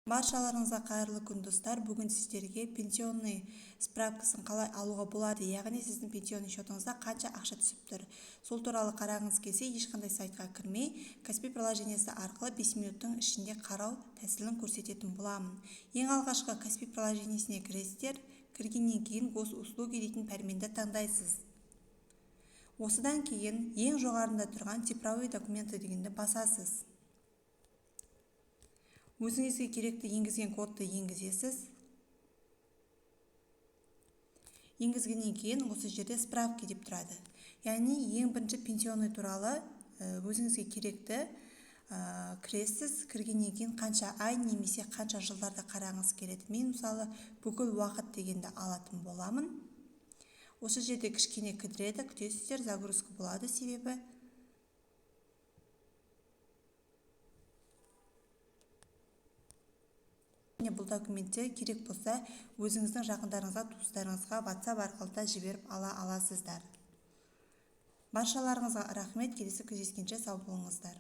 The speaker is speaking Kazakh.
Баршаларыңызға қайырлы күн достар. Бүгін сіздерге пенсионный справкасын қалай алуға болады, яғни сіздің пенсионный счетыңызда қанша ақша түсіп тұр. Сол туралы қарағыңыз келсе, ешқандай сайтқа кірмей, Каспи приложениесі арқылы 5 минуттың ішінде қарау тәсілін көрсететін боламын. Ең алғашқы Каспи приложениесіне кіресіздер. Кіргеннен кейін госуслуги дейтін пәрменді таңдайсыз. Осыдан кейін ең жоғарында тұрған цифровой документы дегенді басасыз. Өзіңізге керекті енгізген кодты енгізесіз. Енгізгеннен кейін осы жерде справки деп тұрады. Яғни ең бірінші пенсионный туралы өзіңізге керекті кіресіз. Кіргеннен кейін қанша ай немесе қанша жылдарды қарағыңыз келеді. Мен мысалы бүкіл уақыт дегенді алатын боламын. Осы жерде кішкене кідіреді, күтесіздер, загрузка болады себебі. Бұл документте керек болса, өзіңіздің жақындарыңызға, туыстарыңызға WhatsApp арқылы да жіберіп ала аласыздар. Баршаларыңызға рахмет, келесі кездескенше сау болыңыздар.